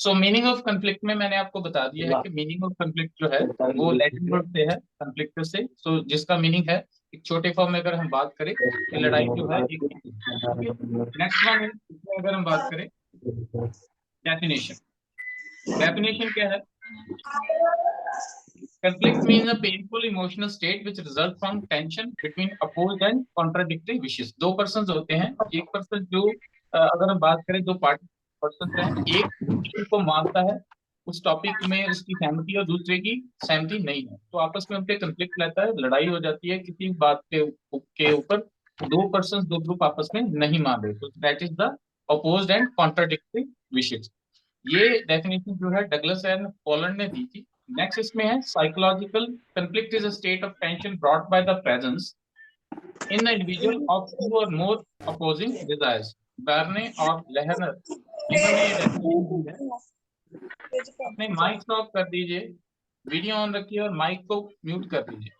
So meaning of conflict में मैंने आपको बता दिया है कि मीनिंग ऑफ कंफ्लिक्ट जो है वो लैटिन वर्ड से है, कंफ्लिक्ट से। सो जिसका मीनिंग है, एक छोटे फॉर्म में अगर हम बात करें कि लड़ाई जो है एक। ओके, नेक्स्ट वन है, इसमें अगर हम बात करें डेफिनेशन। डेफिनेशन क्या है? Conflict means a painful emotional state which result from tension between opposed and contradictory wishes। दो पर्सन होते हैं, एक पर्सन जो अगर हम बात करें दो पार्टी पर्सन हैं, एक दूसरे को मानता है उस टॉपिक में, उसकी सहमति और दूसरे की सहमति नहीं है, तो आपस में उनके कंफ्लिक्ट रहता है, लड़ाई हो जाती है किसी बात के ऊपर। दो पर्सन दो ग्रुप आपस में नहीं मान रहे, तो that is the opposed and contradictory wishes. ये डेफिनेशन जो है डगलस एंड पोलैंड ने दी थी। नेक्स्ट इसमें है psychological conflict is a state of tension brought by the presence in the individual of two or more opposing desires. बार्ने और लेहनर, इन्होंने ये डेफिनेशन दी है। अपने माइक ऑफ कर दीजिए, वीडियो ऑन रखिए और माइक को म्यूट कर दीजिए।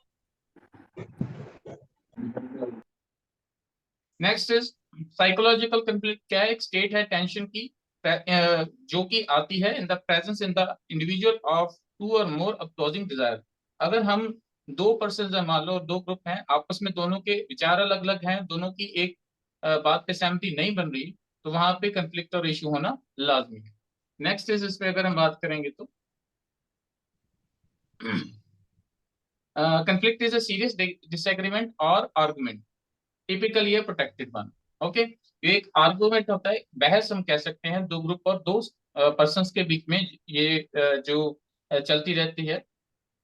Next is psychological conflict. क्या है? एक स्टेट है टेंशन की जो कि आती है in the presence in the individual of two or more opposing Dzire. अगर हम दो पर्सन मान लो, दो ग्रुप हैं, आपस में दोनों के विचार अलग अलग हैं, दोनों की एक बात पे सहमति नहीं बन रही, तो वहां पे कंफ्लिक्ट और इशू होना लाजमी है। नेक्स्ट इज इस पे अगर हम बात करेंगे तो conflict is a serious disagreement और आर्गुमेंट, टिपिकली ये प्रोटेक्टेड वन। ओके, एक आर्गुमेंट होता है, बहस हम कह सकते हैं, दो ग्रुप और दो पर्सन्स के बीच में ये जो चलती रहती है।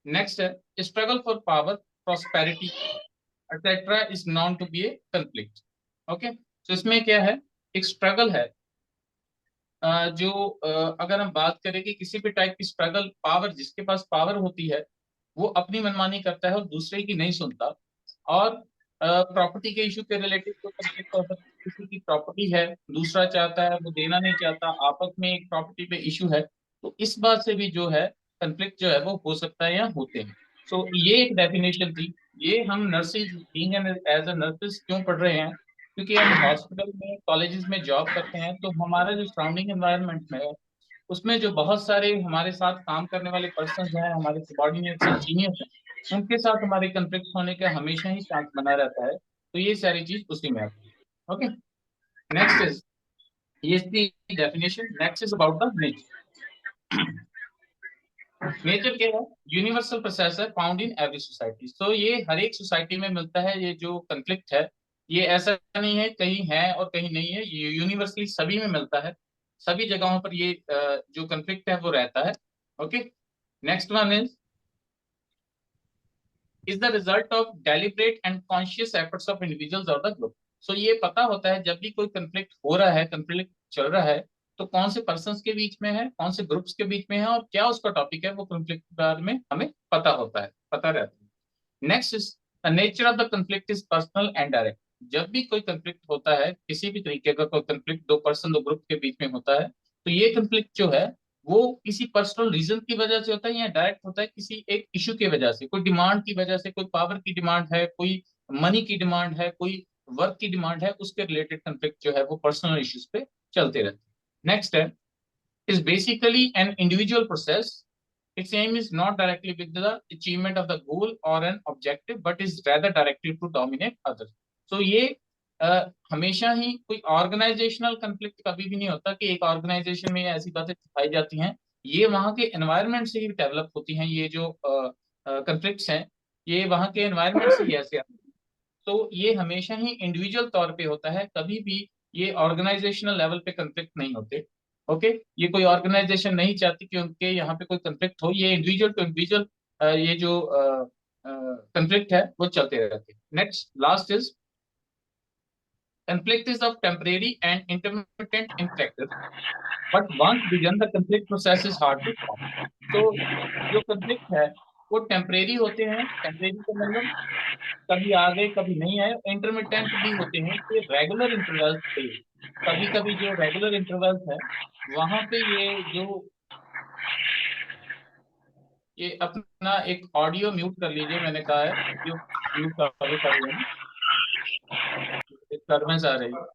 नेक्स्ट है struggle for power, prosperity etcetera is known to be a conflict. Okay, तो इसमें क्या है? एक स्ट्रगल है, जो अगर हम बात करें कि किसी भी टाइप की स्ट्रगल, पावर, जिसके पास पावर होती है वो अपनी मनमानी करता है और दूसरे की नहीं सुनता। और प्रॉपर्टी के इशू के रिलेटेड कोई कंफ्लिक्ट हो सकता है, किसी की प्रॉपर्टी है, दूसरा चाहता है, वो देना नहीं चाहता, आपस में एक प्रॉपर्टी पे इशू है, तो इस बात से भी जो है कंफ्लिक्ट जो है वो हो सकता है या होते हैं। सो ये एक डेफिनेशन थी। ये हम nurses being as a nurses क्यों पढ़ रहे हैं? क्योंकि हम हॉस्पिटल में, कॉलेजेस में जॉब करते हैं, तो हमारा जो सराउंडिंग एनवायरनमेंट में है उसमें जो बहुत सारे हमारे साथ काम करने वाले पर्सन हैं, हमारे सबॉर्डिनेट्स हैं, सीनियर्स हैं, उनके साथ हमारे कंफ्लिक्ट होने का हमेशा ही चांस बना रहता है, तो ये सारी चीज उसी में आती है। ओके, नेक्स्ट इज, ये इसकी definition. Next is about the nature. Nature क्या है? यूनिवर्सल प्रोसेस है फाउंड इन एवरी सोसाइटी। तो ये हर एक सोसाइटी में मिलता है, ये जो कंफ्लिक्ट है, ये ऐसा नहीं है कहीं है और कहीं नहीं है, ये यूनिवर्सली सभी में मिलता है, सभी जगहों पर ये जो कंफ्लिक्ट है वो रहता है। Okay, next one is the result of deliberate and conscious efforts of individuals और द ग्रुप। सो ये पता होता है जब भी कोई कंफ्लिक्ट हो रहा है, कंफ्लिक्ट चल रहा है, तो कौन से पर्सन्स के बीच में है, कौन से ग्रुप्स के बीच में है और क्या उसका टॉपिक है, वो कंफ्लिक्ट के बारे में हमें पता होता है, पता रहता है। Next is the nature of the conflict is personal and direct. जब भी कोई कंफ्लिक्ट होता है, किसी भी तरीके का कोई कंफ्लिक्ट दो पर्सन दो ग्रुप के बीच में होता है, तो ये कंफ्लिक्ट जो है वो किसी पर्सनल रीजन की वजह से होता है या डायरेक्ट होता है किसी एक इशू की वजह से, कोई डिमांड की वजह से, कोई पावर की डिमांड है, कोई मनी की डिमांड है, कोई वर्क की डिमांड है, उसके रिलेटेड कंफ्लिक्ट जो है वो पर्सनल इश्यूज पे चलते रहते हैं। नेक्स्ट है is basically an individual process. Its aim is not directly with the achievement of the goal or an objective, but is rather directed to dominate others. So ये हमेशा ही कोई ऑर्गेनाइजेशनल कंफ्लिक्ट कभी भी नहीं होता कि एक ऑर्गेनाइजेशन में ऐसी बातें सिखाई जाती हैं, ये वहाँ के एनवायरनमेंट से ही डेवलप होती हैं। ये जो कंफ्लिक्ट्स हैं, ये वहाँ के एनवायरनमेंट से ही ऐसे आते हैं। तो ये हमेशा ही इंडिविजुअल तौर पे होता है, कभी भी ये ऑर्गेनाइजेशनल लेवल पे कंफ्लिक्ट नहीं होते। ओके, ये कोई ऑर्गेनाइजेशन नहीं चाहती कि उनके यहाँ पे कोई कंफ्लिक्ट हो, ये इंडिविजुअल टू इंडिविजुअल ये जो कंफ्लिक्ट है वो चलते रहते हैं। Next last is conflict is of temporary and intermittent in character, but once begun the conflict process is hard to stop। तो जो कंफ्लिक्ट है वो टेम्परेरी होते हैं, टेम्परेरी का मतलब कभी आ गए कभी नहीं आए, इंटरमिटेंट भी होते हैं कि रेगुलर इंटरवल्स पे, कभी कभी जो रेगुलर इंटरवल्स है वहां पे ये जो, ये अपना एक ऑडियो म्यूट कर लीजिए, मैंने कहा है ऑडियो म्यूट कर लो सारे जने। डिस्टर्बेंस आ रही है।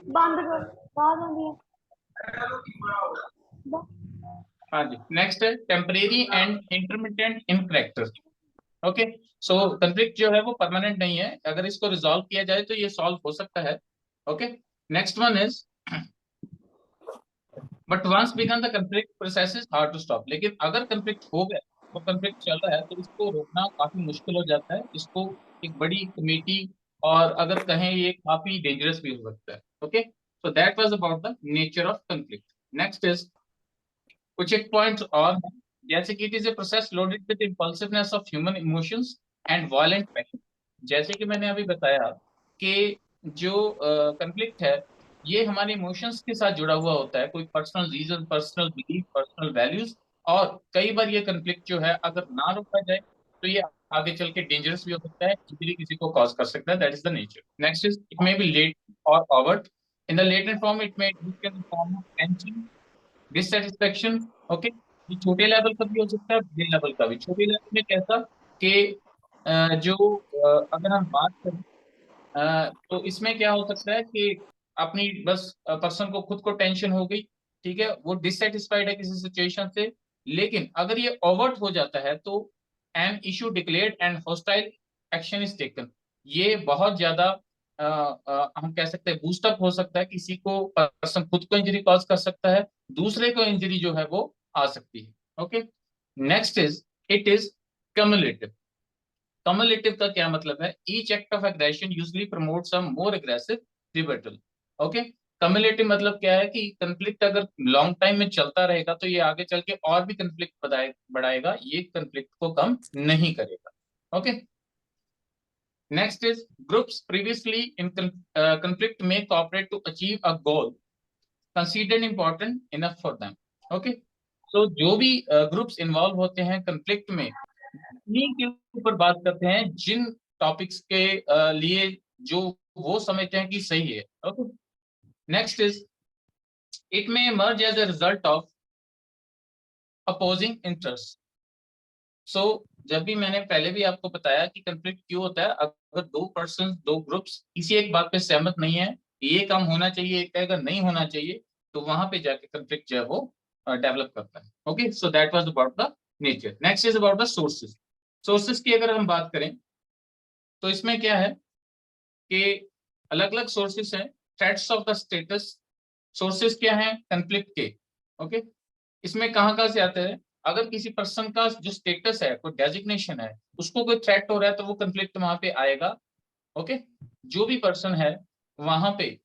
बंद कर, आवाज आती है। हाँ जी, नेक्स्ट है temporary and intermittent in character. Okay, so conflict जो है वो परमानेंट नहीं है, अगर इसको रिजॉल्व किया जाए तो ये सॉल्व हो सकता है। Okay, next one is but once began the conflict process is hard to stop. लेकिन अगर कंफ्लिक्ट हो गया, तो कंफ्लिक्ट चल रहा है, तो इसको रोकना काफी मुश्किल हो जाता है। इसको एक बड़ी कमेटी, और अगर कहें ये काफी डेंजरस भी हो सकता है। Okay, so that was about the nature of conflict. Next is कुछ एक पॉइंट्स और हैं, जैसे कि it is a process loaded with impulsiveness of human emotions and violent passion. जैसे कि मैंने अभी बताया कि जो कंफ्लिक्ट है, ये हमारे इमोशंस के साथ जुड़ा हुआ होता है, कोई personal reason, personal belief, personal values. और कई बार ये कंफ्लिक्ट जो है अगर ना रोका जाए तो ये आगे चल के डेंजरस भी हो सकता है, इंजरी किसी को कॉज कर सकता है। That is the nature. Next is it may be late और overt. In the latent form it may form of tension, dissatisfaction. Okay, ये छोटे लेवल का भी हो सकता है, बड़े लेवल का भी। छोटे लेवल में कैसा कि जो अगर हम बात करें, तो इसमें क्या हो सकता है कि अपनी बस पर्सन को खुद को टेंशन हो गई, ठीक है, वो डिससेटिस्फाइड है किसी सिचुएशन से। लेकिन अगर ये ओवर्ट हो जाता है तो an issue declared and hostile action is taken. ये बहुत ज्यादा हम कह सकते हैं बूस्टअप हो सकता है, किसी को पर्सन खुद को इंजरी कॉज कर सकता है, दूसरे को इंजरी जो है वो आ सकती है। Okay, next is it is cumulative. Cumulative का क्या मतलब है? Each act of aggression usually promote some more aggressive rebuttal. Okay, cumulative मतलब क्या है कि कंफ्लिक्ट अगर लॉन्ग टाइम में चलता रहेगा तो ये आगे चल के और भी कंफ्लिक्ट बढ़ाएगा, ये कंफ्लिक्ट को कम नहीं करेगा। Okay, next is groups previously in conflict may cooperate to achieve a goal considered important enough for them। Okay, तो जो भी ग्रुप्स इन्वॉल्व होते हैं कंफ्लिक्ट में, इन्हीं के ऊपर बात करते हैं जिन टॉपिक्स के लिए जो वो समझते हैं कि सही है। ओके, नेक्स्ट इज इट में emerge as a result of opposing interests। सो जब भी मैंने पहले भी आपको बताया कि कंफ्लिक्ट क्यों होता है, अगर दो पर्सन, दो ग्रुप्स किसी एक बात पे सहमत नहीं है, ये काम होना चाहिए, एक अगर नहीं होना चाहिए, तो वहां पे जाके कंफ्लिक्ट जो है वो डेवलप करता है। Okay, so that was about the nature. Next is about the sources. Sources की अगर हम बात करें तो इसमें क्या है कि अलग अलग सोर्सेस हैं। Threats of the status, sources क्या हैं कंफ्लिक्ट के। ओके, इसमें कहाँ कहाँ से आते हैं? अगर किसी पर्सन का जो स्टेटस है, कोई डेजिग्नेशन है, उसको कोई थ्रेट हो रहा है तो वो कंफ्लिक्ट वहां पे आएगा। ओके, जो भी पर्सन है वहां पे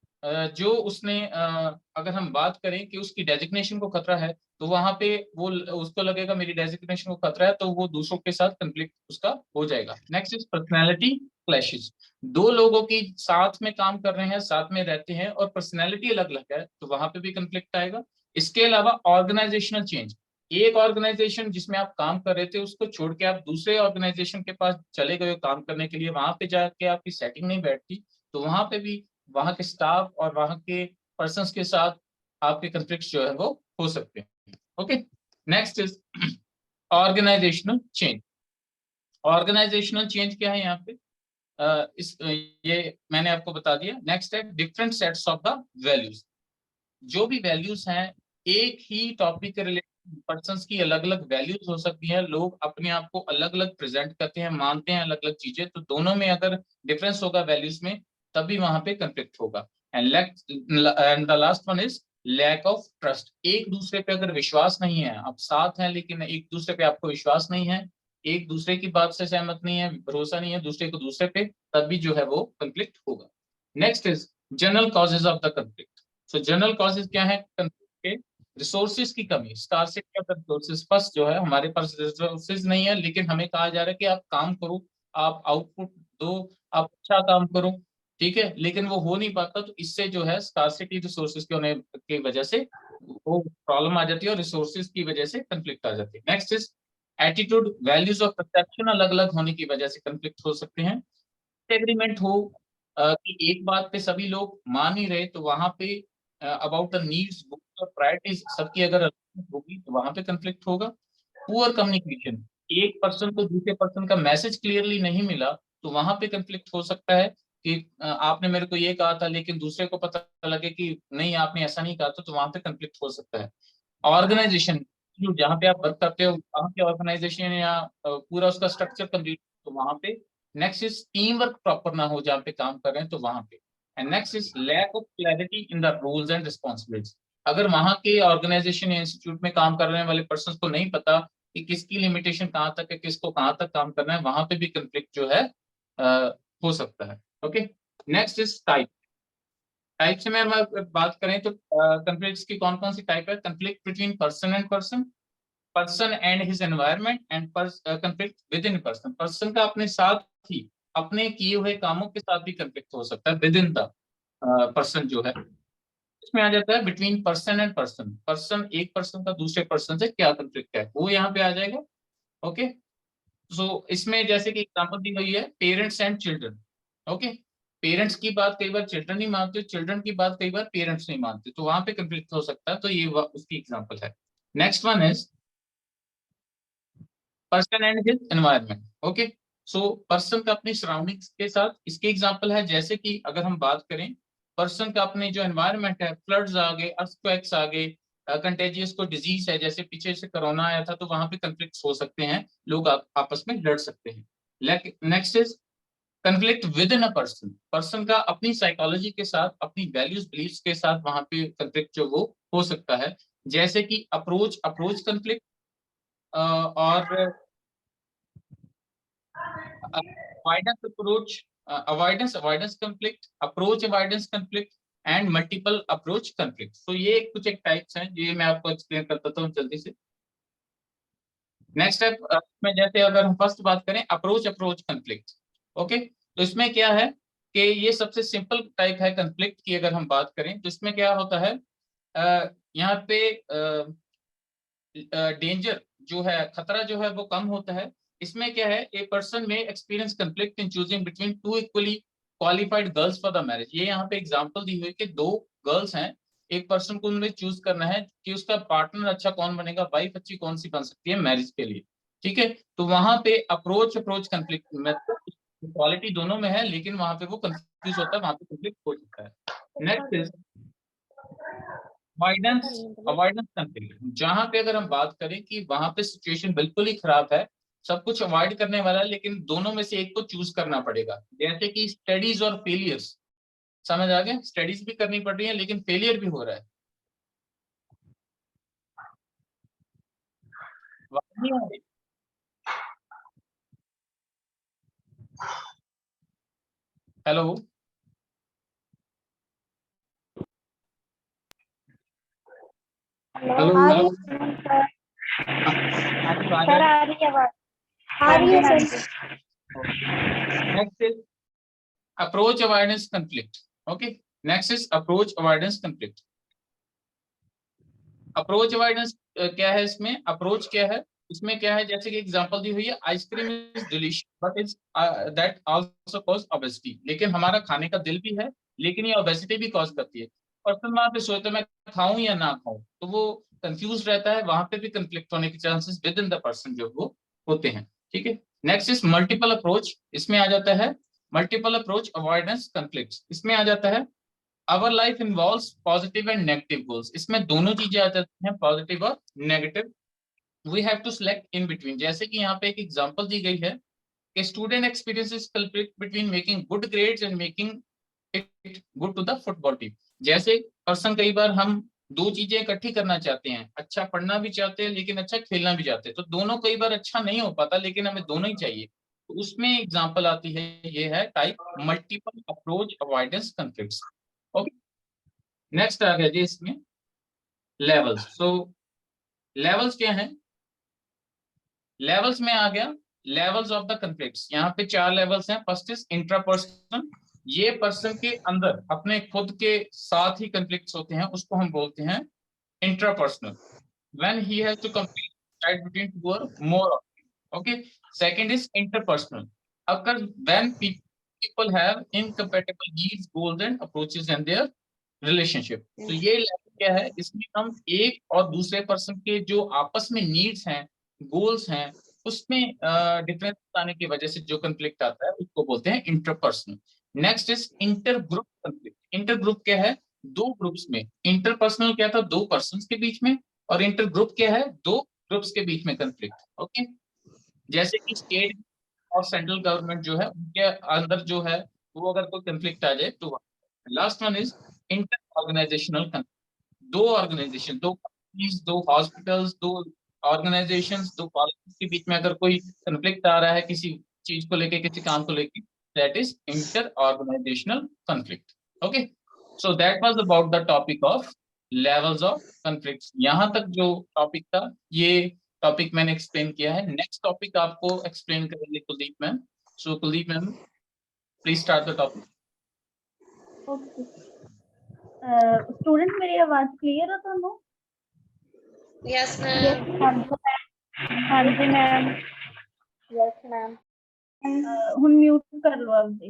जो उसने अगर हम बात करें कि उसकी डेजिग्नेशन को खतरा है, तो वहां पे वो उसको लगेगा मेरी डेजिग्नेशन को खतरा है, तो वो दूसरों के साथ कंफ्लिक्ट उसका हो जाएगा। Next is personality clashes. दो लोगों की साथ में काम कर रहे हैं, साथ में रहते हैं, और पर्सनैलिटी अलग अलग है, तो वहां पे भी कंफ्लिक्ट आएगा। इसके अलावा ऑर्गेनाइजेशनल चेंज, एक ऑर्गेनाइजेशन जिसमें आप काम कर रहे थे उसको छोड़ के आप दूसरे ऑर्गेनाइजेशन के पास चले गए हो काम करने के लिए, वहां पे जाके आपकी सेटिंग नहीं बैठती, तो वहां पे भी वहां के स्टाफ और वहां के पर्सन्स के साथ आपके कंफ्लिक्ट जो है वो हो सकते हैं। Okay, next is organisational change. Organisational change क्या है यहाँ पे? ये मैंने आपको बता दिया। नेक्स्ट है different sets of the values. जो भी वैल्यूज हैं, एक ही टॉपिक के रिलेटेड पर्संस की अलग अलग वैल्यूज हो सकती हैं, लोग अपने आप को अलग अलग प्रेजेंट करते हैं, मानते हैं अलग अलग चीजें, तो दोनों में अगर डिफरेंस होगा वैल्यूज में, तभी वहां पे कंफ्लिक्ट होगा। And the last one is lack of trust. एक दूसरे पे अगर विश्वास नहीं है, आप साथ हैं लेकिन एक दूसरे पे आपको विश्वास नहीं है, एक दूसरे की बात से सहमत नहीं है, भरोसा नहीं है दूसरे को दूसरे पे, तभी जो है वो कंफ्लिक्ट होगा। Next is general causes of the conflict. So general causes क्या है कंफ्लिक्ट के? रिसोर्सेज की कमी, scarcity of the resources. First जो है हमारे पास रिसोर्सेज नहीं है, लेकिन हमें कहा जा रहा है कि आप काम करो, आप आउटपुट दो, आप अच्छा काम करो, ठीक है, लेकिन वो हो नहीं पाता, तो इससे जो है स्कार्सिटी रिसोर्सेज के होने की वजह से वो प्रॉब्लम आ जाती है, और रिसोर्सेज की वजह से कंफ्लिक्ट आ जाती है। नेक्स्ट इज एटीट्यूड, वैल्यूज और परसेप्शन अलग अलग होने की वजह से कंफ्लिक्ट हो सकते हैं। एग्रीमेंट हो कि एक बात पे सभी लोग मान ही रहे, तो वहां पे अबाउट द नीड्स और प्रायोरिटीज सबकी अगर अलग होगी तो वहां पे कंफ्लिक्ट होगा। पुअर कम्युनिकेशन, एक पर्सन को दूसरे पर्सन का मैसेज क्लियरली नहीं मिला, तो वहां पे कंफ्लिक्ट हो सकता है कि आपने मेरे को ये कहा था लेकिन दूसरे को पता लगे कि नहीं आपने ऐसा नहीं कहा था, तो वहां पे कंफ्लिक्ट हो सकता है। ऑर्गेनाइजेशन, जो जहाँ पे आप वर्क करते हो वहाँ के ऑर्गेनाइजेशन या पूरा उसका स्ट्रक्चर कंप्लीट, तो वहां पे। Next is team work proper ना हो जहाँ पे काम कर रहे हैं, तो वहां पे। And next is lack of clarity in the rules and responsibilities. अगर वहां के ऑर्गेनाइजेशन या इंस्टीट्यूट में काम करने वाले पर्सन को नहीं पता कि किसकी लिमिटेशन कहाँ तक है, किसको कहाँ तक काम करना है, वहां पे भी कंफ्लिक्ट जो है अ, हो सकता है। Okay. Next is type. Type से मैं बात करें तो कंफ्लिक्ट्स की कौन कौन सी टाइप है? Conflict between person and person, person and his environment, and conflict with in person. Person का अपने साथ ही अपने किए हुए कामों के साथ भी कंफ्लिक्ट हो सकता है विद इन द पर्सन जो है। इसमें आ जाता है between person and person, person एक पर्सन का दूसरे पर्सन से क्या कंफ्लिक्ट है वो यहाँ पे आ जाएगा। ओके। सो इसमें जैसे कि एग्जांपल दी गई है parents and children. Okay. Parents की बात कई बार चिल्ड्रन नहीं मानते, चिल्ड्रन की बात कई बार पेरेंट्स नहीं मानते, तो वहां पे कंफ्लिक्ट हो सकता है, तो ये उसकी एग्जांपल है। Next one is person and his environment. Okay. So person का अपनी सराउंडिंग्स के साथ, इसके एग्जांपल है जैसे कि अगर हम बात करें पर्सन का अपने जो एनवायरनमेंट है, फ्लड्स आ गए, अर्थक्वेक्स आ गए, कंटेजियस को डिजीज है, जैसे पीछे से कोरोना आया था, तो वहां पे कंफ्लिक्ट हो सकते हैं, लोग आपस में लड़ सकते हैं। Next is conflict with in a person, person का अपनी साइकोलॉजी के साथ, अपनी वैल्यूज बिलीफ्स के साथ वहां पे कंफ्लिक्ट जो वो हो सकता है, जैसे कि अप्रोच अप्रोच कंफ्लिक्ट, और avoidance approach, avoidance avoidance conflict, approach avoidance conflict, and multiple approach conflict. तो ये कुछ एक टाइप्स हैं, ये मैं आपको एक्सप्लेन करता हूँ जल्दी से। नेक्स्ट स्टेप में जैसे अगर हम फर्स्ट बात करें अप्रोच अप्रोच कंफ्लिक्ट। ओके। तो इसमें क्या है कि ये सबसे सिंपल टाइप है कंफ्लिक्ट की, अगर हम बात करें तो इसमें क्या होता है, यहाँ पे डेंजर जो है, खतरा जो है वो कम होता है। इसमें क्या है, ए पर्सन में experience conflict in choosing between two equally qualified girls for the marriage. ये यहाँ पे एग्जांपल दी हुई कि दो गर्ल्स हैं, एक पर्सन को उनमें चूज करना है कि उसका पार्टनर अच्छा कौन बनेगा, वाइफ अच्छी कौन सी बन सकती है मैरिज के लिए। ठीक है। तो वहां पे approach approach conflict method, quality दोनों में है, लेकिन वहां पे वो कंफ्यूज होता है, वहां पे कंफ्लिक्ट हो सकता है। Next is avoidance avoidance conflict, जहां पे अगर हम बात करें कि वहां पे सिचुएशन बिल्कुल ही खराब है, सब कुछ अवॉइड करने वाला है, लेकिन दोनों में से एक को चूज करना पड़ेगा, जैसे कि स्टडीज और फेलियर्स। समझ आ गया? स्टडीज भी करनी पड़ रही है लेकिन फेलियर भी हो रहा है। आवाज नहीं आ रही? हेलो? Hello, hello? आ रही है सर। हाँ जी, आ सर जाए। आ रही है आवाज। आ रही है sir. Next is approach avoidance conflict. Okay. Next is approach avoidance conflict. Approach avoidance क्या है? इसमें अप्रोच क्या है, इसमें क्या है, जैसे कि एग्जांपल दी हुई है ice cream is delicious but is that also cause obesity. लेकिन हमारा खाने का दिल भी है, लेकिन ये ओबेसिटी भी कॉज करती है। पर्सन वहां पे सोचता है मैं खाऊं या ना खाऊं, तो वो कंफ्यूज रहता है, वहां पे भी कंफ्लिक्ट होने के chances with in the person जो वो होते हैं। ठीक है। Next is multiple approach. इसमें आ जाता है मल्टीपल अप्रोच अवॉइडेंस कंफ्लिक्ट। इसमें आ जाता है our life involves positive and negative goals. इसमें दोनों चीजें आ जाती हैं, पॉजिटिव और negative. We have to select in between, जैसे कि यहाँ पे एक एग्जांपल दी गई है कि student experiences culprit between making good grades and making it good to the football team. जैसे पर्सन कई बार हम दो चीजें इकट्ठी करना चाहते हैं, अच्छा पढ़ना भी चाहते हैं लेकिन अच्छा खेलना भी चाहते हैं, तो दोनों कई बार अच्छा नहीं हो पाता, लेकिन हमें दोनों ही चाहिए। तो उसमें एग्जांपल आती है, ये है type multiple approach avoidance conflicts. Okay. Next आ गया जी इसमें लेवल्स। सो लेवल्स क्या है? लेवल्स में आ गया लेवल्स ऑफ द कॉन्फ्लिक्ट्स। यहाँ पे चार लेवल्स हैं। फर्स्ट इज इंट्रापर्सनल, ये पर्सन के अंदर अपने खुद के साथ ही कॉन्फ्लिक्ट्स होते हैं, उसको हम बोलते हैं intrapersonal. When he has to complete decide between two or more. Okay. Second is interpersonal, अगर when people have incompatible needs, goals and approaches in their relationship। तो ये लेवल क्या है? इसमें हम एक और दूसरे पर्सन के जो आपस में नीड्स हैं, गोल्स हैं, उसमें डिफरेंस आने की वजह से जो कंफ्लिक्ट आता है उसको बोलते हैं interpersonal. Next is inter group conflict. Inter group क्या है? दो ग्रुप्स में। इंटरपर्सनल क्या था? दो पर्सन्स के बीच में। और इंटर ग्रुप क्या है? दो ग्रुप्स के बीच में कंफ्लिक्ट। ओके, जैसे कि स्टेट और सेंट्रल गवर्नमेंट जो है उनके अंदर जो है वो अगर कोई कंफ्लिक्ट आ जाए तो। Last one is inter organisational conflict. दो ऑर्गेनाइजेशन, दो कंपनीज, दो हॉस्पिटल्स, दो ऑर्गेनाइजेशंस, दो कॉलेज के बीच में अगर कोई कंफ्लिक्ट आ रहा है किसी चीज को लेके, किसी काम को लेके, that is inter organisational conflict. Okay, so that was about the topic of levels of conflicts. यहां तक जो टॉपिक था ये टॉपिक मैंने एक्सप्लेन किया है। नेक्स्ट टॉपिक आपको एक्सप्लेन करेंगे Kuldeep ma'am. So Kuldeep ma'am, please start the topic. Okay student, मेरी आवाज क्लियर है ਤੁਹਾਨੂੰ? Yes yes ma'am. हाँ जी मैम। Yes ma'am. ਹੁਣ म्यूट कर लो ਆਪਦੀ।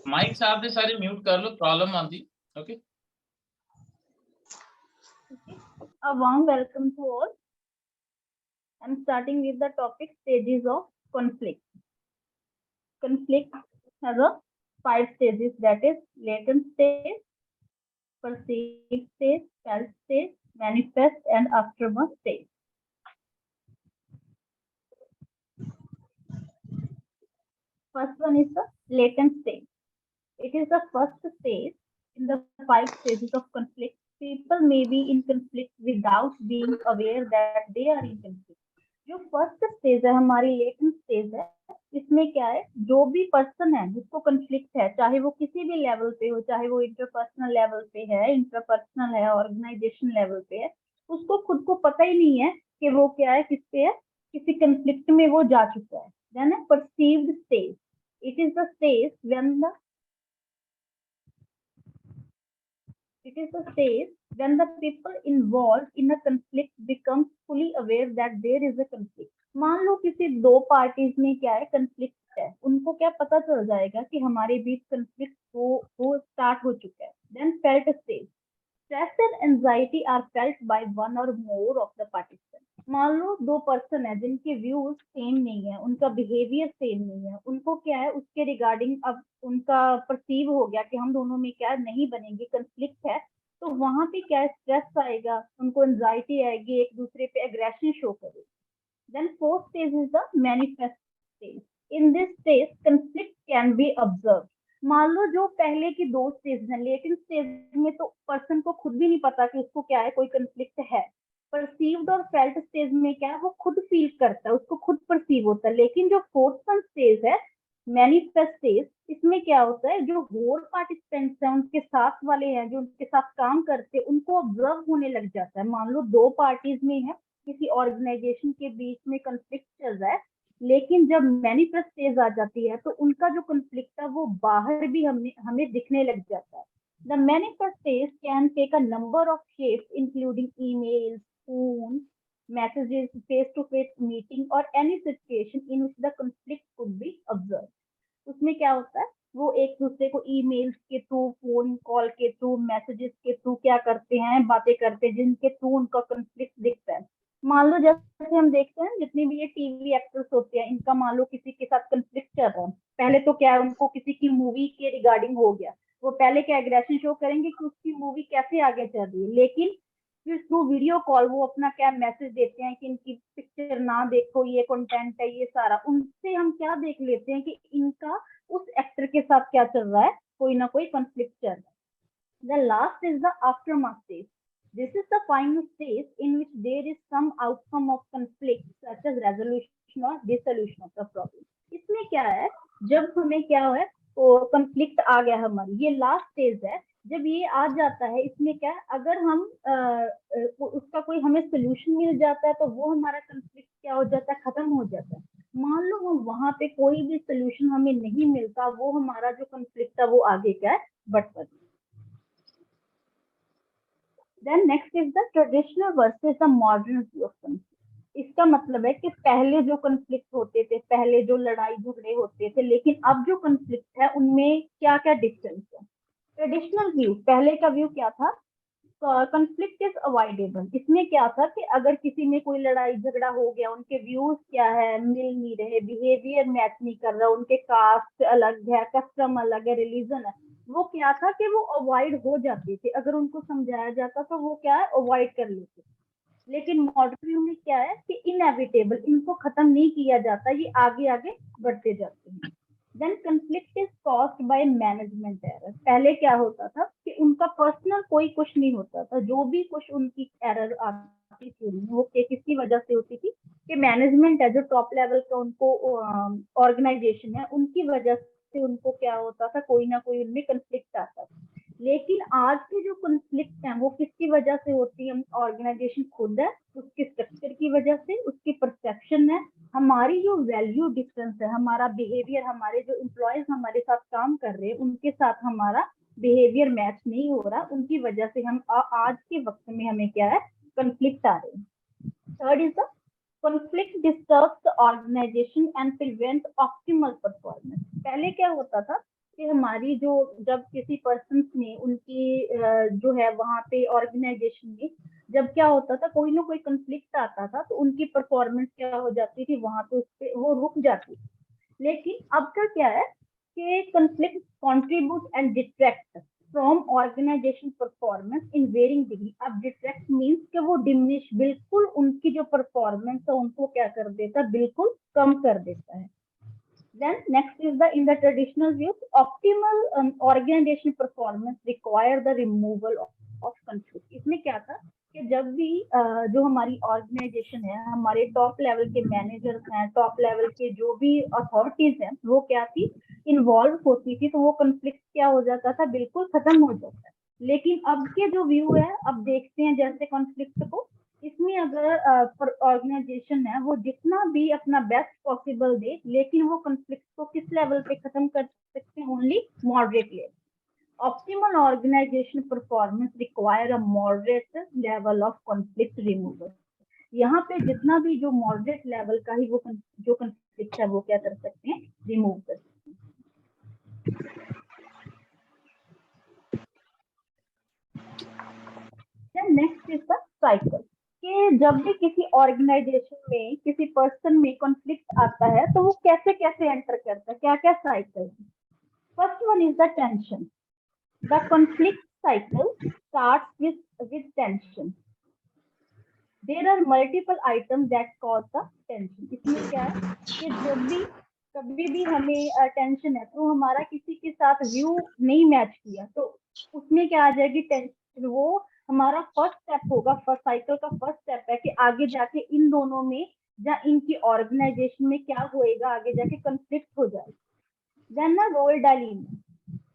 माइक साहब ने सारे म्यूट कर लो, प्रॉब्लम आती। Okay, A warm welcome to all. I'm starting with the topic stages of conflict. Conflict has a 5 stages, that is latent stage, perceived stage, felt stage, manifest and aftermath stage. First one is the latent stage. It is the first stage in the 5 stages of conflict. People may be in conflict without being aware that they are in conflict. जो first stage है हमारी latent stage है, इसमें क्या है, जो भी person है जिसको कंफ्लिक्ट है, चाहे वो किसी भी लेवल पे हो, चाहे वो इंटरपर्सनल लेवल पे है, इंटरपर्सनल है, ऑर्गेनाइजेशन लेवल पे है, उसको खुद को पता ही नहीं है कि वो क्या है, किस पे है, किसी कंफ्लिक्ट में वो जा चुका है। Then perceived stage. It is the stage when the people involved in a conflict become fully aware that there is a conflict. मान लो किसी दो पार्टीज में क्या है, कंफ्लिक्ट है, उनको क्या पता चल जाएगा कि हमारे बीच कंफ्लिक्ट हो स्टार्ट हो चुका है। Then felt stage. Stress and anxiety are felt by one or more of the participant. मान लो दो पर्सन है जिनके व्यूज सेम नहीं है, उनका बिहेवियर सेम नहीं है, उनको क्या है उसके रिगार्डिंग अब उनका परसीव हो गया कि हम दोनों में क्या नहीं बनेंगे, कंफ्लिक्ट है, तो वहां पे क्या स्ट्रेस आएगा, उनको एंजाइटी आएगी, एक दूसरे पे एग्रेशन शो करेगी। Then fourth stage is the manifest stage. In this stage, conflict can be observed. मान लो जो पहले की दो स्टेज हैं, लेटेंट स्टेज में तो पर्सन को खुद भी नहीं पता कि उसको क्या है, कोई कंफ्लिक्ट है। परसीव्ड और फेल्ट स्टेज में क्या है, वो खुद फील करता है, उसको खुद परसीव होता है। लेकिन जो फोर्थ वन स्टेज है, मैनिफेस्ट स्टेज, इसमें क्या होता है, जो होल पार्टिसिपेंट्स हैं, उनके साथ वाले हैं, जो उनके साथ काम करते हैं, उनको ऑब्जर्व होने लग जाता है। मान लो दो पार्टीज में है, किसी ऑर्गेनाइजेशन के बीच में कंफ्लिक्ट चल रहा है, लेकिन जब मैनिफेस्ट स्टेज आ जाती है तो उनका जो कंफ्लिक्ट है वो बाहर भी हमें दिखने लग जाता है। The manifest stage can take a number of shapes including emails, phone messages, face to face meeting और any situation in which the conflict could be observe. उसमें क्या होता है, वो एक दूसरे को ईमेल्स के थ्रू, फोन कॉल के थ्रू, मैसेजेस के थ्रू क्या करते हैं, बातें करते हैं, जिनके थ्रू उनका कंफ्लिक्ट दिखता है। मान लो जैसे हम देखते हैं जितने भी ये टीवी एक्टर्स होते हैं, इनका मान लो किसी के साथ कंफ्लिक्ट चल रहा है, पहले तो क्या है, उनको किसी की मूवी के रिगार्डिंग हो गया, वो पहले क्या एग्रेशन शो करेंगे कि उसकी मूवी कैसे आगे चल रही है, लेकिन फिर थ्रू वीडियो कॉल वो अपना क्या मैसेज देते हैं कि इनकी पिक्चर ना देखो, ये कंटेंट है, ये सारा, उनसे हम क्या देख लेते हैं कि इनका उस एक्टर के साथ क्या चल रहा है, कोई ना कोई कंफ्लिक्ट चल रहा है। The last is the aftermath stage. This is the final stage in which there is some outcome of conflict such as resolution or dissolution of the problem. इसमें क्या है, जब हमें क्या है, तो कंफ्लिक्ट आ गया हमारी, ये लास्ट स्टेज है। जब ये आ जाता है, इसमें क्या है, अगर हम उसका कोई हमें सोल्यूशन मिल जाता है तो वो हमारा कंफ्लिक्ट क्या हो जाता है, खत्म हो जाता है। मान लो हम वहां पे कोई भी सोल्यूशन हमें नहीं मिलता, वो हमारा जो कंफ्लिक्ट है वो आगे क्या है, बढ़ता है। Then next is the traditional versus the modern view of conflict. इसका मतलब है कि पहले जो कंफ्लिक्ट होते थे, पहले जो लड़ाई झगड़े होते थे, लेकिन अब जो कंफ्लिक्ट है उनमें क्या क्या डिफरेंस है। ट्रेडिशनल व्यू, पहले का व्यू क्या था, कंफ्लिक्ट इज अवॉइडेबल। इसमें क्या था कि अगर किसी में कोई लड़ाई झगड़ा हो गया, उनके व्यूज क्या है, मिल नहीं रहे, बिहेवियर मैच नहीं कर रहा, उनके कास्ट अलग है, कस्टम अलग है, रिलीजन है, वो क्या था कि वो अवॉइड हो जाते थे। अगर उनको समझाया जाता तो वो क्या है, अवॉइड कर लेते। लेकिन मॉडर्न व्यू में क्या है कि इनएविटेबल, इनको खत्म नहीं किया जाता, ये आगे आगे बढ़ते जाते हैं। Then conflict is caused by management error. पहले क्या होता था कि उनका पर्सनल कोई कुछ नहीं होता था, जो भी कुछ उनकी एरर आती थी वो किसकी वजह से होती थी कि मैनेजमेंट है जो टॉप लेवल का उनको ऑर्गेनाइजेशन है, उनकी वजह से उनको क्या होता था, कोई ना कोई उनमें कंफ्लिक्ट आता था। लेकिन आज के जो कंफ्लिक्ट हैं वो किसकी वजह से होती है? ऑर्गेनाइजेशन खुद है, उसके स्ट्रक्चर की वजह से, उसकी परसेप्शन है, हमारी जो वैल्यू डिफरेंस है, हमारा बिहेवियर, हमारे जो एम्प्लॉयज हमारे साथ काम कर रहे हैं उनके साथ हमारा बिहेवियर मैच नहीं हो रहा, उनकी वजह से हम आज के वक्त में हमें क्या है, कंफ्लिक्ट आ रहे हैं। Third is the conflict disturbs the organization and prevent optimal performance। पहले क्या होता था कि हमारी जो जब किसी पर्सन में उनकी जो है वहां पे ऑर्गेनाइजेशन में जब क्या होता था, कोई ना कोई कंफ्लिक्ट आता था तो उनकी परफॉर्मेंस क्या हो जाती थी, वहां पे उस पे वो रुक जाती थी। लेकिन अब का क्या है कि conflict contribute and detract from organisation performance in varying degree. अब डिट्रैक्ट मीन्स कि वो डिमिनिश, बिल्कुल उनकी जो परफॉर्मेंस है उनको क्या कर देता है, बिल्कुल कम कर देता है। Then next is the in the traditional views, optimal organization performance require the removal of conflict। इसमें क्या था कि जब भी जो हमारी ऑर्गेनाइजेशन है, हमारे टॉप लेवल के मैनेजर्स हैं, टॉप लेवल के जो भी अथॉरिटीज हैं, वो क्या थी, इन्वॉल्व होती थी, तो वो कंफ्लिक्ट क्या हो जाता था, बिल्कुल खत्म हो जाता है। लेकिन अब के जो व्यू है, अब देखते हैं जैसे कॉन्फ्लिक्ट को, इसमें अगर ऑर्गेनाइजेशन है वो जितना भी अपना बेस्ट पॉसिबल दे, लेकिन वो कॉन्फ्लिक्ट को किस लेवल पे खत्म कर सकते हैं, only moderate level. Optimal organisation performance require a moderate level of conflict removal. यहाँ पे जितना भी जो मॉडरेट लेवल का ही वो जो कॉन्फ्लिक्ट है वो क्या कर सकते हैं, रिमूव कर सकते हैं। नेक्स्ट इज द साइकिल, कि जब भी किसी ऑर्गेनाइजेशन में किसी पर्सन में कॉन्फ्लिक्ट आता है तो वो कैसे कैसे एंटर करता है, क्या क्या साइकिल है। First one is the tension. The conflict cycle starts with tension. There are multiple items that cause the tension। इसमें क्या है कि जब भी कभी भी हमें टेंशन है, तो हमारा किसी के साथ व्यू नहीं मैच किया, तो उसमें क्या आ जाएगी, टेंशन। वो हमारा फर्स्ट स्टेप होगा, फर्स्ट साइकिल का फर्स्ट स्टेप है कि आगे जाके इन दोनों में या इनकी ऑर्गेनाइजेशन में क्या होएगा, आगे जाके कंफ्लिक्ट हो जाएगा। Then a role dilemma.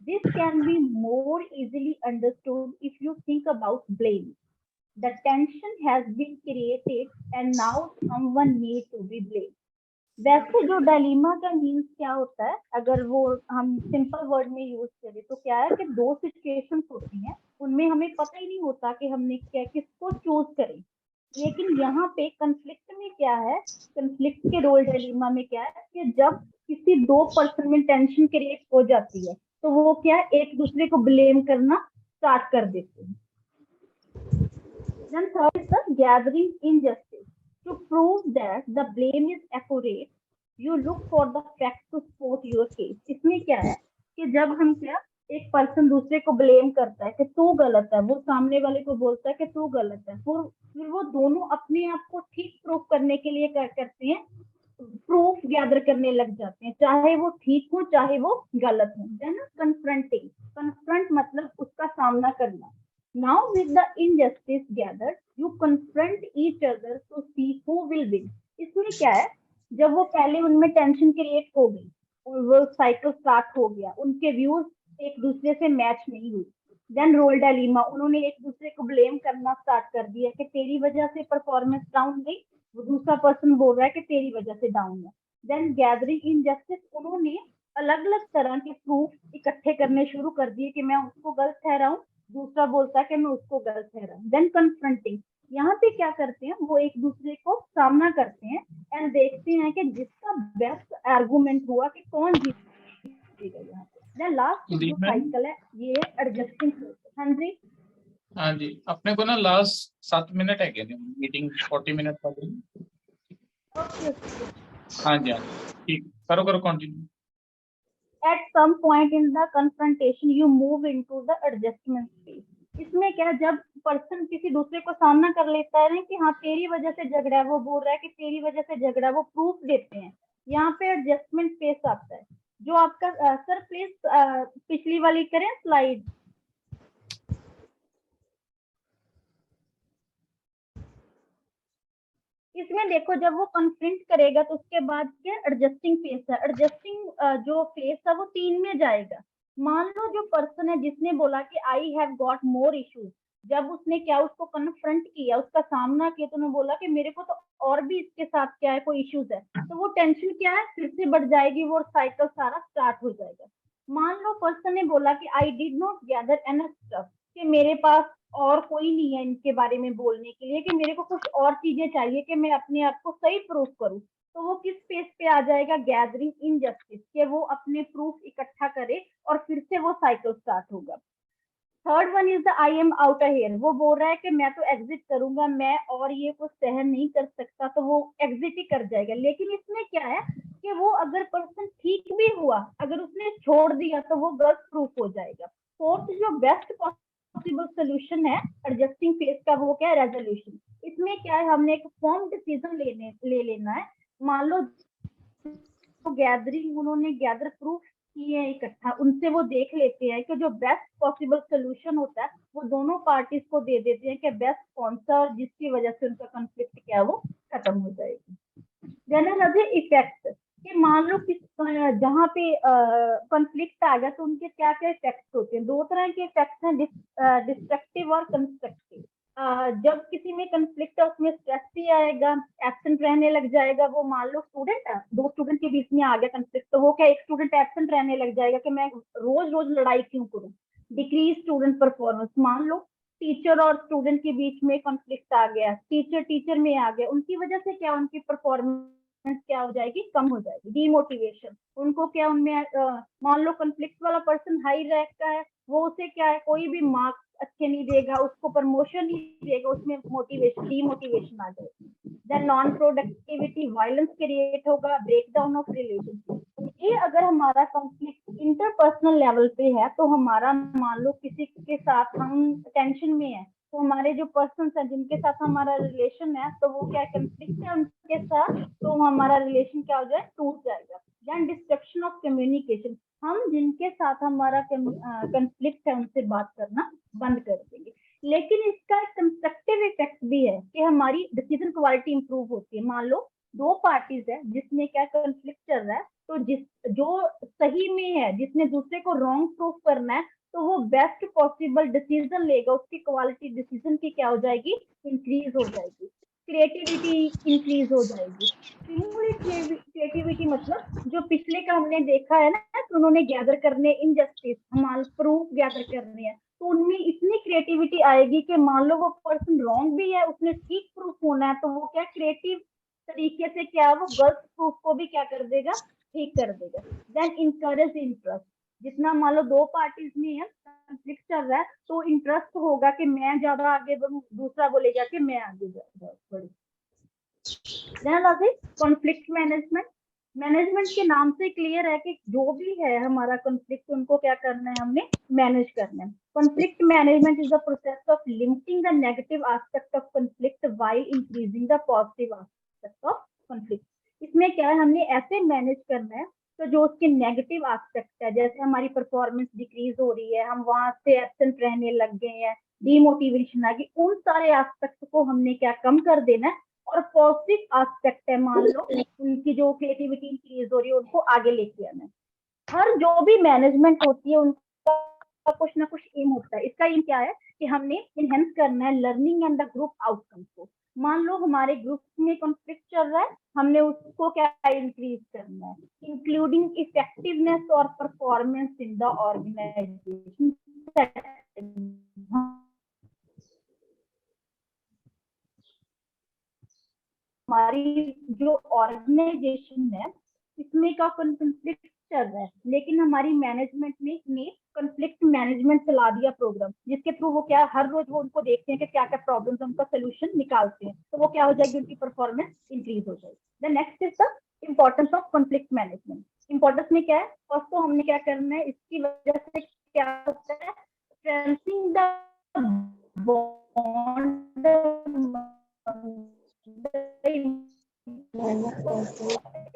This can be more easily understood if you think about blame. The tension has been created and now someone needs to be blamed. वैसे जो डायलेमा का मीन्स क्या होता है, अगर वो हम सिंपल वर्ड में यूज करें तो क्या है कि दो सिचुएशंस होती हैं, उनमें हमें पता ही नहीं होता कि हमने क्या किसको चूज करें। लेकिन यहाँ पे कंफ्लिक्ट में क्या है, कंफ्लिक्ट के रोल डायलेमा में क्या है कि जब किसी दो पर्सन में टेंशन क्रिएट हो जाती है तो वो क्या है, एक दूसरे को ब्लेम करना स्टार्ट कर देते हैं। Then third is the gathering injustice. To prove that the blame is accurate, you look for the facts to support your case। इसमें क्या है कि जब हम क्या, एक पर्सन दूसरे को ब्लेम करता है कि तू गलत है, वो सामने वाले को बोलता है कि तू गलत है, फिर वो दोनों अपने आप को ठीक प्रूफ करने के लिए क्या करते हैं, प्रूफ गैदर करने लग जाते हैं, चाहे वो ठीक हो चाहे वो गलत हो। है ना, कन्फ्रंटिंग। कन्फ्रंट मतलब उसका सामना करना। Now with the injustice gathered, you confront each other to see who will win। इसमें क्या है, जब वो पहले उनमें टेंशन क्रिएट हो गई और वो साइकिल स्टार्ट हो गया, उनके व्यूज एक दूसरे से मैच नहीं हुई, देन रोल डायलेमा, उन्होंने एक दूसरे को ब्लेम करना स्टार्ट कर दिया कि तेरी वजह से परफॉर्मेंस डाउन गई, वो दूसरा पर्सन बोल रहा है कि तेरी वजह से डाउन है। देन गैदरिंग इनजस्टिस, उन्होंने अलग अलग तरह के प्रूफ इकट्ठे करने शुरू कर दिए कि मैं उसको गलत ठहराऊं, दूसरा बोलता है कि मैं उसको गलत ठहराऊं। देन कन्फ्रंटिंग, यहाँ पे क्या करते हैं, वो एक दूसरे को सामना करते हैं एंड देखते हैं कि जिसका बेस्ट आर्गुमेंट हुआ कि कौन जीतेगा यहाँ पे। देन लास्ट जो साइकिल है ये है एडजस्टिंग। हाँ जी, हाँ जी, अपने को ना लास्ट 7 मिनट है क्या मीटिंग 40 मिनट वाली। ओके। हाँ जी, हाँ जी, ठीक, करो करो continue. At some point in the confrontation you move into the adjustment phase. इसमें क्या, जब पर्सन किसी दूसरे को सामना कर लेता है ना कि हाँ तेरी वजह से झगड़ा है, वो बोल रहा है कि तेरी वजह से झगड़ा है, वो प्रूफ देते हैं, यहाँ पे एडजस्टमेंट फेस आता है। जो आपका सर प्लीज पिछली वाली करें स्लाइड। इसमें देखो जब वो कन्फ्रंट करेगा तो उसके बाद क्या एडजस्टिंग फेस है। एडजस्टिंग जो फेस है वो 3 में जाएगा। मान लो जो पर्सन है जिसने बोला कि I have got more issues, जब उसने क्या उसको कन्फ्रंट किया, उसका सामना किया, तो उन्होंने बोला कि मेरे को तो और भी इसके साथ क्या है कोई इश्यूज है, तो वो टेंशन क्या है फिर से बढ़ जाएगी, वो साइकिल सारा स्टार्ट हो जाएगा। मान लो पर्सन ने बोला कि I did not gather enough stuff, कि मेरे पास और कोई नहीं है इनके बारे में बोलने के लिए, कि मेरे को कुछ और चीजें चाहिए कि मैं अपने आप को सही प्रूफ करूं, तो वो किस पेज पे आ जाएगा, गैदरिंग इनजस्टिस, कि वो अपने प्रूफ इकट्ठा करे और फिर से वो साइकिल स्टार्ट होगा। Third one is the I am out here, वो बोल रहा है कि मैं तो एग्जिट करूंगा, मैं और ये कुछ सहन नहीं कर सकता, तो वो एग्जिट ही कर जाएगा। लेकिन इसमें क्या है कि वो अगर पर्सन ठीक भी हुआ, अगर उसने छोड़ दिया तो वो गलत प्रूफ हो जाएगा। फोर्थ जो बेस्ट पॉसिबल सोल्यूशन है एडजस्टिंग फेस का, वो क्या है, रेजोल्यूशन। इसमें क्या है, हमने एक फॉर्म डिसीजन ले लेना है। मान लो तो गैदरिंग उन्होंने गैदर प्रूफ किए हैं इकट्ठा, उनसे वो देख लेते हैं कि जो बेस्ट पॉसिबल सोल्यूशन होता है वो दोनों पार्टीज को दे देते हैं कि बेस्ट कौन सा, और जिसकी वजह से उनका कॉन्फ्लिक्ट क्या है वो खत्म हो जाएगी। देन अनदर इफेक्ट, कि मान लो किस जहाँ पे कॉन्फ्लिक्ट आ गया तो उनके क्या क्या इफेक्ट्स होते हैं। 2 तरह के इफेक्ट्स हैं, डिस्ट्रक्टिव और कंस्ट्रक्टिव। जब किसी में कन्फ्लिक्ट है उसमें स्ट्रेस भी आएगा, एब्सेंट रहने लग जाएगा। वो मान लो स्टूडेंट है, 2 स्टूडेंट के बीच में आ गया कन्फ्लिक्ट, तो वो क्या एक स्टूडेंट एब्सेंट रहने लग जाएगा कि मैं रोज रोज लड़ाई क्यों करूं। Decrease student performance. मान लो टीचर और स्टूडेंट के बीच में कॉन्फ्लिक्ट आ गया, टीचर टीचर में आ गया, उनकी वजह से क्या उनकी परफॉर्मेंस क्या हो जाएगी, कम हो जाएगी। डीमोटिवेशन, उनको क्या उनमें मान लो कॉन्फ्लिक्ट वाला पर्सन हाई रैंक का है, वो उसे क्या है कोई भी मार्क्स अच्छे नहीं देगा, उसको प्रमोशन नहीं देगा, उसमें मोटिवेशन डीमोटिवेशन आ जाएगी। Then non productivity, violence create होगा, ब्रेकडाउन ऑफ रिलेशनशिप। ये अगर हमारा कॉन्फ्लिक्ट इंटरपर्सनल लेवल पे है, तो हमारा मान लो किसी के साथ हम टेंशन में है, तो हमारे जो पर्सन है जिनके साथ हमारा रिलेशन है, तो वो क्या कॉन्फ्लिक्ट है उनके साथ, तो हमारा रिलेशन क्या हो जाए, टूट जाएगा। देन डिस्ट्रक्शन ऑफ कम्युनिकेशन, हम जिनके साथ हमारा कॉन्फ्लिक्ट है उनसे बात करना बंद कर देंगे। लेकिन इसका कंस्ट्रक्टिव इफेक्ट भी है कि हमारी डिसीजन क्वालिटी इंप्रूव होती है। मान लो 2 पार्टीज है जिसमें क्या कॉन्फ्लिक्ट चल रहा है, तो जो सही में है, जिसने दूसरे को रॉन्ग प्रूफ करना है, तो वो बेस्ट पॉसिबल डिसीजन लेगा, उसकी क्वालिटी डिसीजन की क्या हो जाएगी, इंक्रीज हो जाएगी। क्रिएटिविटी इंक्रीज हो जाएगी। क्रिएटिविटी मतलब जो पिछले का हमने देखा है ना कि उन्होंने गैदर करने इनजस्टिस, हमारे प्रूफ गैदर करने हैं, तो उनमें इतनी क्रिएटिविटी आएगी कि मान लो वो पर्सन रॉन्ग भी है, उसने ठीक प्रूफ होना है, तो वो क्या क्रिएटिव तरीके से क्या वो गलत प्रूफ को भी क्या कर देगा, ठीक कर देगा। देन इंकरेज इंटरेस्ट, जितना मान लो 2 पार्टीज में है कॉन्फ्लिक्ट चल रहा है, तो इंटरेस्ट होगा कि मैं ज्यादा आगे बढ़ूं, दूसरा बोलेगा कि मैं आगे बढ़ूं। कॉन्फ्लिक्ट मैनेजमेंट, मैनेजमेंट के नाम से क्लियर है कि जो भी है हमारा कॉन्फ्लिक्ट, उनको क्या करना है, हमने मैनेज करना है। Conflict management is the process of limiting the negative aspect of conflict while increasing the positive aspect of conflict. इसमें क्या है, हमने ऐसे मैनेज करना है तो जो उसके नेगेटिव एस्पेक्ट है, जैसे हमारी परफॉर्मेंस डिक्रीज हो रही है, हम वहां से एब्सेंट रहने लग गए हैं, डीमोटिवेशन आ गई, उन सारे एस्पेक्ट को हमने क्या कम कर देना है। और पॉजिटिव एस्पेक्ट है, मान लो उनकी जो क्रिएटिविटी इंक्रीज हो रही है, उनको आगे लेके आना है। हर जो भी मैनेजमेंट होती है उनका कुछ ना कुछ एम होता है। इसका एम क्या है कि हमने इनहेंस करना है learning and the group outcome को। मान लो हमारे ग्रुप में कॉन्फ्लिक्ट चल रहा है, हमने उसको क्या इंक्रीज करना है, इंक्लूडिंग इफेक्टिवनेस और परफॉर्मेंस इन द ऑर्गेनाइजेशन। हमारी जो ऑर्गेनाइजेशन है इसमें का कॉन्फ्लिक्ट चल रहा है, लेकिन हमारी मैनेजमेंट ने कंफ्लिक्ट मैनेजमेंट चला दिया प्रोग्राम, जिसके थ्रू वो क्या हर रोज वो उनको देखते हैं कि क्या क्या प्रॉब्लम्स, उनका सोल्यूशन निकालते हैं, तो वो क्या हो जाएगी, उनकी परफॉर्मेंस इंक्रीज हो जाएगी। The next is the importance of conflict management. Importance में क्या है, फर्स्ट तो हमने क्या करना है, इसकी वजह से क्या होता है, strengthening the bond.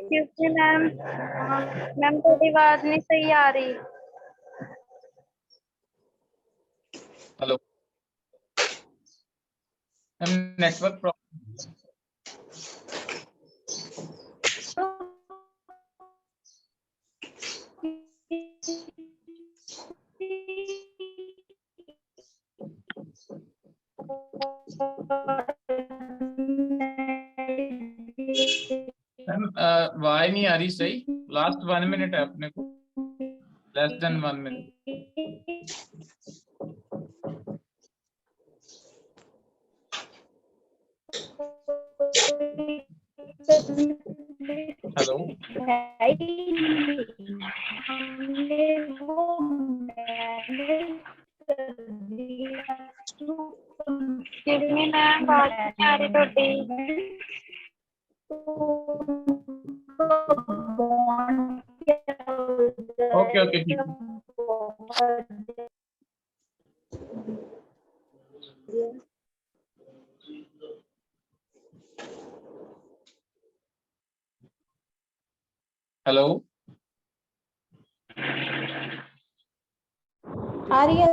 Excuse me ma'am, ma'am थोड़ी आवाज नहीं सही आ रही। Hello network problem. आवाज नहीं आ रही सही, लास्ट 1 मिनट है अपने को, लेस देन 1 मिनट। हेलो हमने वो मैनेज कर दिया एक्सक्यूज मी मैम, आवाज नहीं आ रही थोड़ी। ओके ओके ठीक है। हेलो आ रही है।